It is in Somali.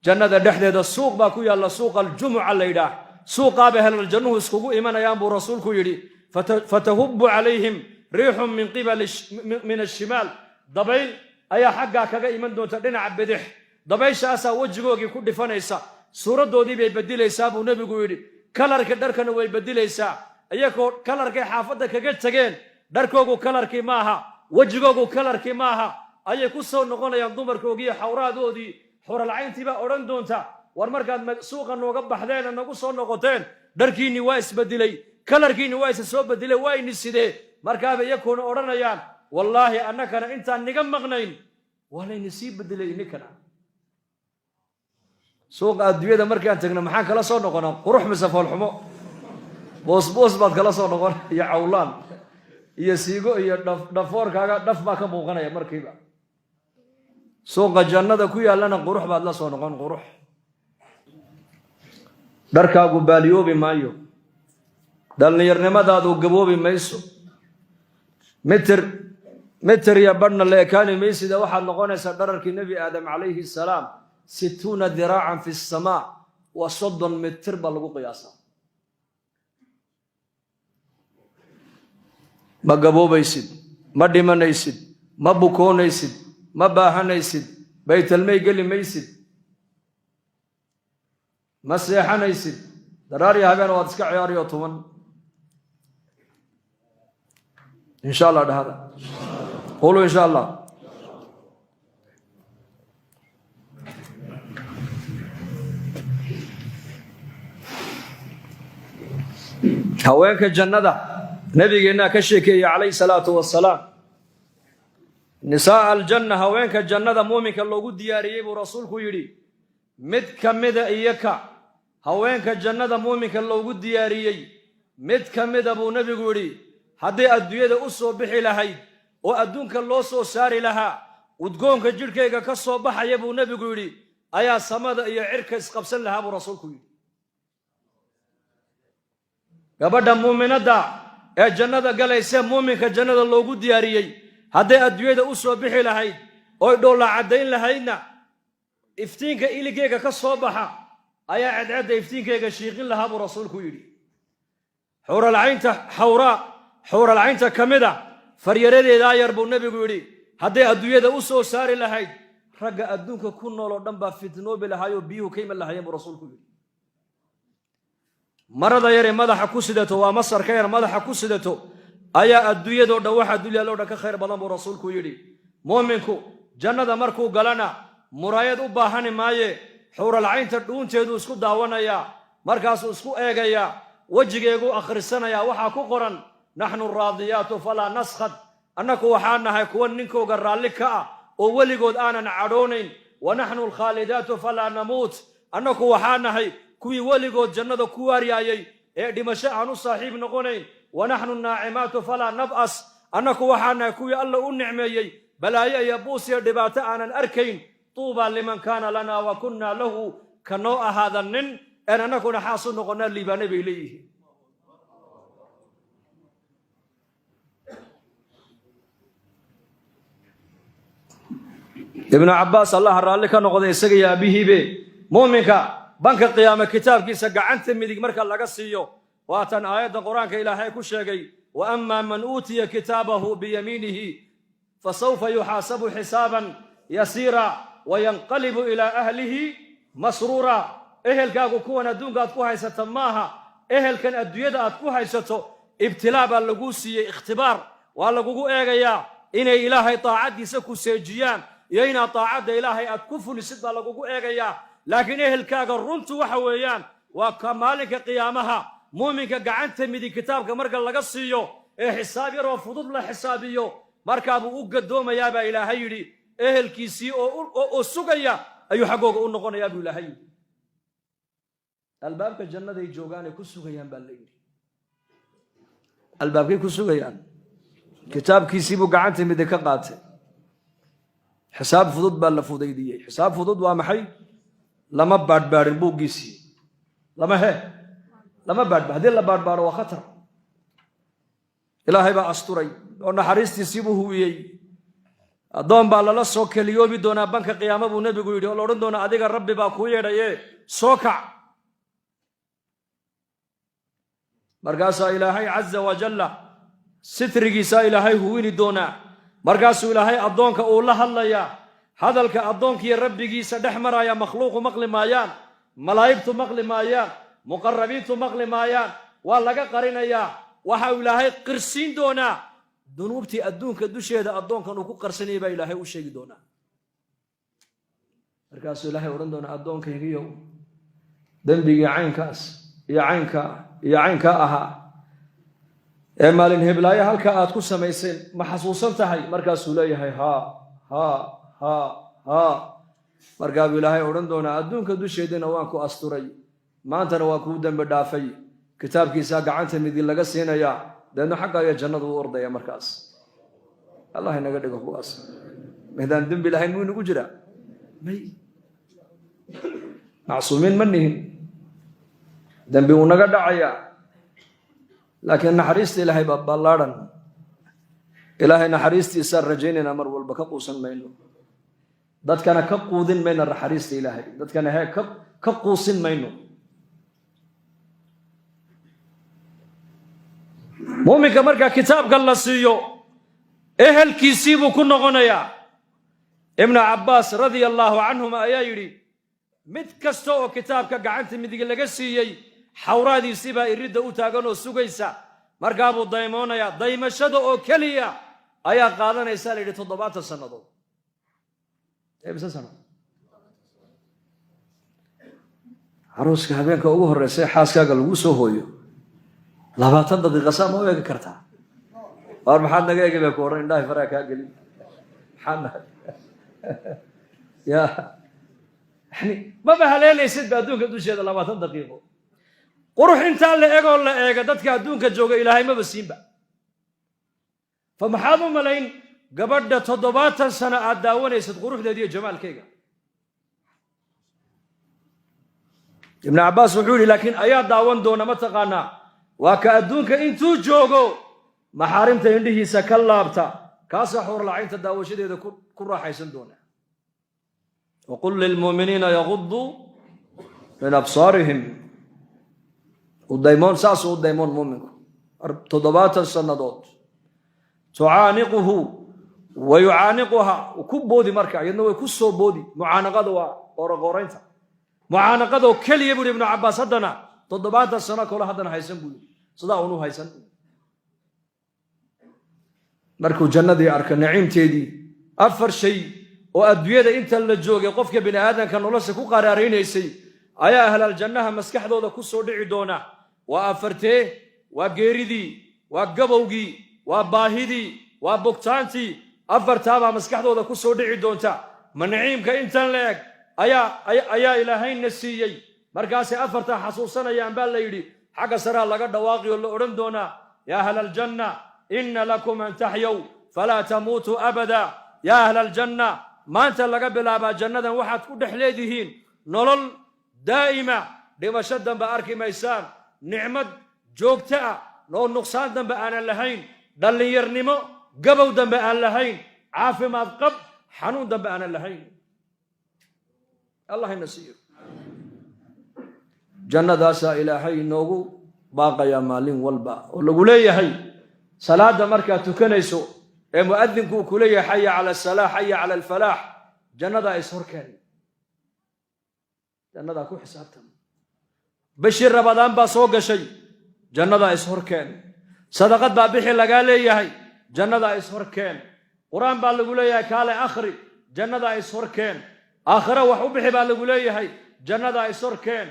jannada dhexdeeda suuq baa ku yaalla suuqa aljumuca la yidhaah suuqaa bay helal jannuhu iskugu imanayaan buu rasuulku yidhi fatahubbu calayhim riixun min ashimaal dabayl ayaa xaggaa kaga iman doonta dhinaca bidix dabayshaasaa wejigoogii ku dhifanaysa suuraddoodii bay beddilaysaa buu nebigu yidhi kalarka dharkana way beddilaysaa iyagoo kalarkay xaafadda kaga tegeen dharkoogu kalarkii maaha wejigoogu kalarkii maaha ayay ku soo noqonayaan dumarkoogii xawraadoodii xuralcayntii baa odhan doonta war markaad suuqa nooga baxdeena nagu soo noqoteen dharkiinni waa isbedelay kalarkiinni waa isa soo bedelay waa ini sidee markaaba iyakuuna odhanayaan wallaahi annakana intaan niga maqnayn waa layni sii bedelay ininkana suuqa adduunyada markaan tagno maxaan kala soo noqonaa qurux mise foolxumo boosboos baad kala soo noqon iyo cawlaan iyo siigo iyo dhafoorkaaga dhaf baa ka muuqanaya markiiba suuqa jannada ku yaallana qurux baad la soo noqon qurux dharkaagu baaliyoobi maayo dhallinyarnimadaadu gaboobi mayso mitir iyo badhna la ekaani maysida waxaad noqonaysaa dhararkii nebi aadam calayhi salaam 60 diraacan fi samaa wa 30 mitir baa lagu qiyaasaa ma gaboobaysid ma dhimanaysid ma bukoonaysid ma baahanaysid baytalmay geli maysid ma seexanaysid daraariya habeen waad iska ciyaariyo tuman insha allah dhahada qulu insha allah haweenka jannada nabigeennaa ka sheekeeyey calayhi salaatu wassalaam nisaa aljanna haweenka jannada muuminka loogu diyaariyey buu rasuulku yidhi mid ka mida iyo ka haweenka jannada muuminka loogu diyaariyey mid ka mida buu nebigu yidhi haddii adduunyada u soo bixi lahayd oo adduunka loo soo saari lahaa udgoonka jidhkayga ka soo baxaya buu nebigu yidhi ayaa samada iyo cirka isqabsan lahaa buu rasuulku yidhi gabadha muuminadda ee jannada galayse muuminka jannada loogu diyaariyey hadday adduunyada u soo bixi lahayd oy dhoolla caddayn lahaydna iftiinka iligeyga ka soo baxa ayaa cadcadda iftiinkayga shiiqin lahaa buu rasuulku yidhi xawralcaynta ka mida faryaradeedaa yar buu nebigu yidhi hadday adduunyada u soo saari lahayd ragga adduunka ku nool oo dhan baa fitnoobi lahaayoo biyuhu ka iman lahaayeen buu rasuulku yidhi marada yare madaxa ku sidato waa masarka yar madaxa ku sidato ayaa adduunyadoo dhan waxa dulyaaloo dhan ka khayr badan buu rasuulku yidhi muuminku jannada markuu galana muraayad u baahani maaye xawralcaynta dhuunteedu isku daawanayaa markaasuu isku eegayaa wejigeegu akhrisanayaa waxaa ku qoran naxnu raadiyaatu falaa naskhad annaku waxaa nahay kuwa ninkooga raalli ka ah oo weligood aanan cadhoonayn wa naxnu alkhaalidaatu falaa namuut annaku waxaa nahay kuwii weligood jannada ku waaryaayey ee dhimasho aan u saaxiib noqonayn wa naxnu naacimaatu falaa nab'as annaku waxaa nahay kuwii alla u nicmeeyey balaayo iyo buus iyo dhibaato aanan arkayn tuubaa liman kaana lanaa wa kunnaa lahu ka noo ahaada nin een annakuna xaasu noqonnaa liibaane bay leeyihiin ibnu cabbaas allaha raalli ka noqday isaga iyo aabihiibe muuminka banka qiyaame kitaabkiisa gacanta midig marka laga siiyo waatan aayadda qur-aanka ilaahay ku sheegay wa amaa man uutiya kitaabahu biyamiinihi fasawfa yuxaasabu xisaaban yasiira wayanqalibu ilaa ahlihi masruura ehelkaagu kuwan adduunka aad ku haysata maaha ehelkan adduunyada aad ku haysato ibtilaa baa laguu siiyey ikhtibaar waa lagugu eegayaa inay ilaahay taacaddiisa ku seejiyaan iyo inaad taacadda ilaahay aad ku fulisid baa lagugu eegayaa laakiin ehelkaaga runtu waxa weeyaan waa ka maalinka qiyaamaha muuminka gacanta midig kitaabka marka laga siiyo ee xisaab yaroo fudud la xisaabiyo markaabuu u gadoomayaa baa ilaahay yidhi ehelkiisii oo sugaya ayuu xaggooga u noqonayaa buu ilaahay yidhi albaabka jannaday joogaanay ku sugayaan baa la yidhi albaabkay ku sugayaan kitaabkiisii buu gacanta midig ka qaatay xisaab fudud baa la fudaydiyey xisaab fudud waa maxay lama baadhbaadhin buuggiisii lama baadhba haddii la baadhbaadho waa khatar ilaahay baa asturay oo naxariistiisii buu huwiyey addoon baa lala soo keliyoobi doonaa banka qiyaama buu nebigu yidhi oo la odhan doonaa adiga rabbi baa kuu yeedhaye soo kac markaasaa ilaahay caza wajalla sitrigiisaa ilaahay huwini doonaa markaasuu ilaahay addoonka uu la hadlayaa hadalka addoonkiiyo rabbigiisa dhex maraya makhluuqu maqli maayaan malaa'igtu maqli maayaan muqarrabiintu maqli maayaan waa laga qarinayaa waxa uu ilaahay qirsiin doonaa dunuubtii adduunka dusheeda addoonkan uu ku qarsanayay baa ilaahay u sheegi doonaa markaasuu ilaahay odhan doonaa addoonkaygiiyow dembigii caynkaas iyo caynkaa ahaa ee maalin heblaayo halkaa aad ku samayseen ma xasuusan tahay markaasuu leeyahay haa markaa buu ilaahay odhan doonaa adduunka dusheedana waan ku asturay maantana waa kuu dembi dhaafay kitaabkiisaa gacanta midig laga siinayaa deedna xaggaayo jannadu u ordaya markaas allah inaga dhigo kuwaas maydaan dembi lahayn muu inagu jiraa may macsuumiin ma nihin dembi uu naga dhacayaa laakiin naxariista ilaahay baa ballaadhan ilaahay naxariistiisaan rajaynaynaa mar walba ka quusan mayno dadkana ka quudin mayno naxariista ilaahay dadkana ka quusin mayno muuminka markaa kitaabka la siiyo ehelkiisii buu ku noqonayaa ibnu cabbaas radia allaahu canhuma ayaa yidhi mid kasta oo kitaabka gacanta midig laga siiyey xawraadiisii baa iridda u taagan oo sugaysa markaa buu daymoonayaa daymashada oo keliya ayaa qaadanaysaa la yidhi 70 sannadood caruuska habeenka ugu horreysa xaaskaaga lagu soo hooyo 20 daqiiqa saa ma u eegi kartaa waar maxaad naga eegi bay ku odhan indhahay faraa kaa gelin maxaad ya yani maba haleelaysid ba adduunka dusheeda 20 daqiiqo qurux intaa la egoo la eega dadka adduunka jooga ilaahay maba siinba fa maxaad u malayn gabadha 70 sano aad daawanaysid quruxdeeda iyo jamaalkayga ibnu cabbaas wuxuu yidhi laakiin ayaa daawan doona ma taqaanaa waa ka adduunka intuu joogo maxaarimta indhihiisa ka laabta kaasaa xuurlacaynta daawashadeeda ku raaxaysan doona waqul lilmuuminiina yaguduu min absaarihim udaymoon saasuu u daymoon muuminku 70 sannadood tucaaniquhu wa yucaaniquha ku boodi marka iyadna way ku soo boodi mucaanaqada waa qooroqooraynta mucaanaqadoo keliya buu ibnu cabbaas haddana 70 sano kale haddana haysan buu sidaa unu haysan markuu jannadii arka naciimteedii 4 shay oo adduunyada inta la joogay qofka bini aadamka nolosha ku qaraaraynaysay ayaa ahlal jannaha maskaxdooda ku soo dhici doona waa afartee waa geeridii waa gabowgii waa baahidii waa bogtaantii afartaabaa maskaxdooda ku soo dhici doonta ma naciimka intan la eg ayaa ilaahayna siiyey markaasay afartaa xasuusanayaan baa la yidhi xagga saraa laga dhawaaqi oo la odhan doonaa yaa ahla aljanna inna lakum an taxyow falaa tamuutuu abada yaa ahla aljanna maanta laga bilaabaa jannadan waxaad ku dhex leedihiin nolol daa'ima dhimasho dambe arki maysaan nicmad joogto ah noo nuqsaan dambe aanan lahayn dhallinyarnimo gabow dambe aan lahayn caafimaad qab xanuun dambe aanan lahayn allah ina siiyo jannadaasaa ilaahay inoogu baaqayaa maalin walba oo lagu leeyahay salaadda markaad tukanayso ee mu'adinku uu ku leeyahay xaya cala asalaax xaya cala alfalaax jannadaa ishorkeen jannadaa ku xisaabtan bishii rabadaan baa soo gashay jannadaa ishorkeen sadaqad baa bixi lagaa leeyahay jannadaa ishorkeen qur-aan baa lagu leeyahay kaale akhri jannadaa ishorkeen aakhiro wax u bixi baa lagu leeyahay jannadaa ishorkeen